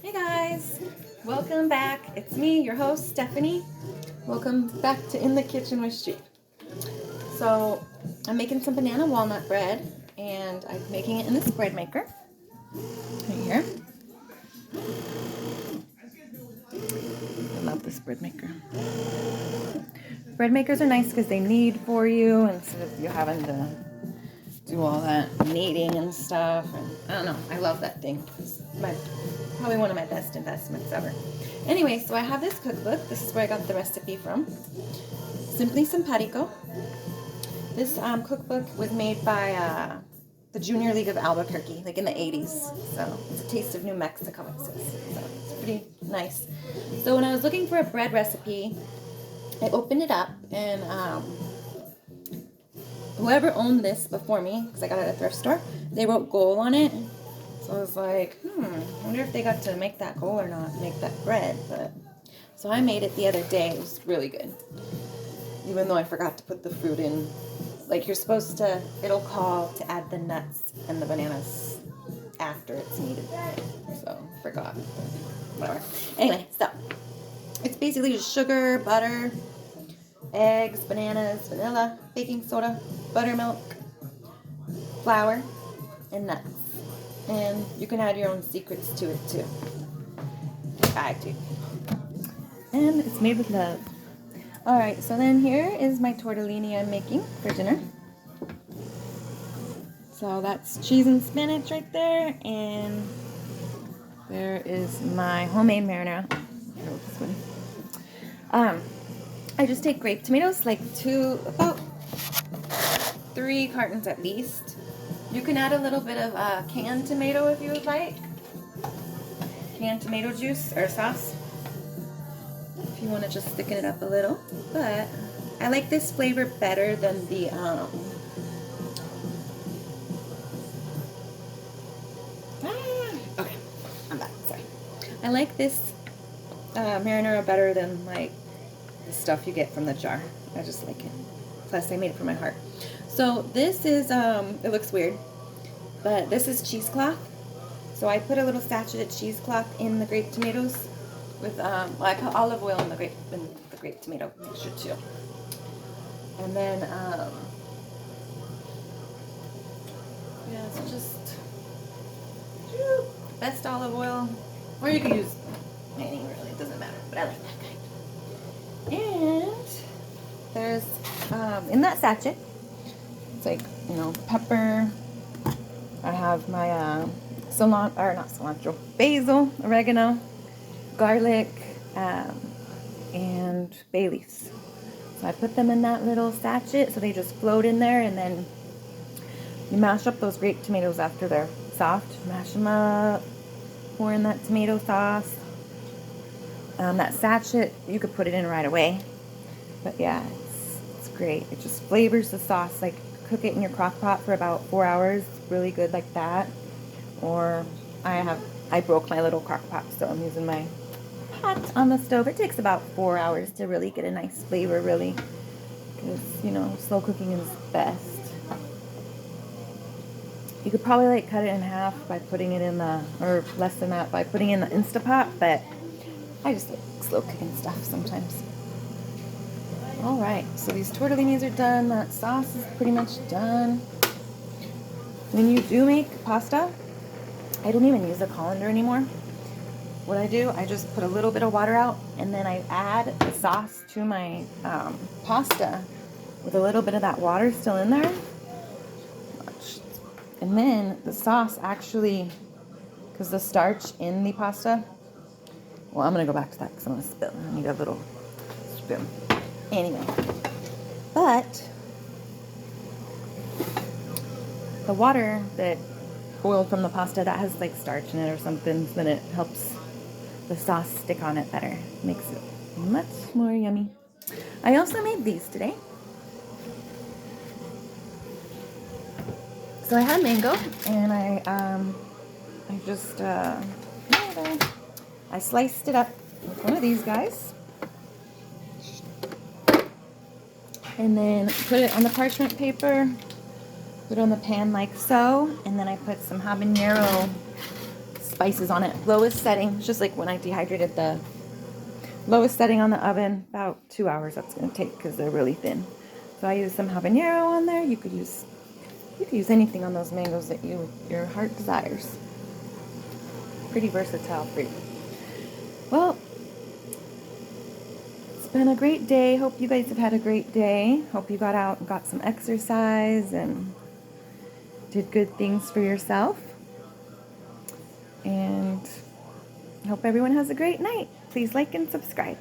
Hey guys, welcome back. It's me, your host, Stephanie. Welcome back to In the Kitchen with Shupe. So, I'm making some banana walnut bread, and I'm making it in this bread maker. Right here. I love this bread maker. Bread makers are nice because they knead for you instead of you having to do all that kneading and stuff. And I don't know. I love that thing. It's probably one of my best investments ever. Anyway, so I have this cookbook. This is where I got the recipe from. Simply Simpatico. This cookbook was made by the Junior League of Albuquerque, like in the 80s. So it's a taste of New Mexico, it says. So it's pretty nice. So when I was looking for a bread recipe, I opened it up, and whoever owned this before me, because I got it at a thrift store, they wrote goal on it. So I was like, I wonder if they got to make that goal or not, make that bread. But so I made it the other day. It was really good. Even though I forgot to put the fruit in. Like you're supposed to, it'll call to add the nuts and the bananas after it's needed. So forgot. Whatever. Anyway, so it's basically just sugar, butter, eggs, bananas, vanilla, baking soda, buttermilk, flour, and nuts. And you can add your own secrets to it too. I do. And it's made with love. Alright, so then here is my tortellini I'm making for dinner. So that's cheese and spinach right there. And there is my homemade marinara. I just take grape tomatoes, like about 3 cartons at least. You can add a little bit of canned tomato if you would like. Canned tomato juice or sauce. If you want to just thicken it up a little. But I like this flavor better than the okay, I'm back. Sorry. I like this marinara better than like the stuff you get from the jar. I just like it. Plus, I made it from my heart. So this is, it looks weird, but this is cheesecloth. So I put a little sachet of cheesecloth in the grape tomatoes with, like olive oil in the grape tomato mixture too. And then, yeah, it's just best olive oil, or you can use any, really, it doesn't matter, but I like that kind. And there's, in that sachet, it's like, pepper. I have my basil, oregano, garlic, and bay leaves. So I put them in that little sachet so they just float in there, and then you mash up those grape tomatoes after they're soft. Mash them up, pour in that tomato sauce. That sachet, you could put it in right away. But yeah, it's great. It just flavors the sauce. Like, cook it in your crock pot for about 4 hours. It's really good like that. Or I broke my little crock pot, so I'm using my pot on the stove. It takes about 4 hours to really get a nice flavor, really. Because, slow cooking is best. You could probably like cut it in half by putting it in or less than that by putting it in the Instapot, but I just like slow cooking stuff sometimes. Alright, so these tortellinis are done. That sauce is pretty much done. When you do make pasta, I don't even use a colander anymore. What I do, I just put a little bit of water out, and then I add the sauce to my pasta with a little bit of that water still in there. And then the sauce actually, because the starch in the pasta, well, I'm going to go back to that because I'm going to spill. I need a little spoon. Anyway, but the water that boiled from the pasta, that has like starch in it or something, so then it helps the sauce stick on it better. Makes it much more yummy. I also made these today. So I had mango, and I sliced it up with one of these guys. And then put it on the parchment paper, put it on the pan like so, and then I put some habanero spices on it. Lowest setting, just like when I dehydrated the lowest setting on the oven, about 2 hours that's going to take because they're really thin. So I use some habanero on there. You could use anything on those mangoes that your heart desires. Pretty versatile fruit. Well, it's been a great day. Hope you guys have had a great day. Hope you got out and got some exercise and did good things for yourself. And hope everyone has a great night. Please like and subscribe.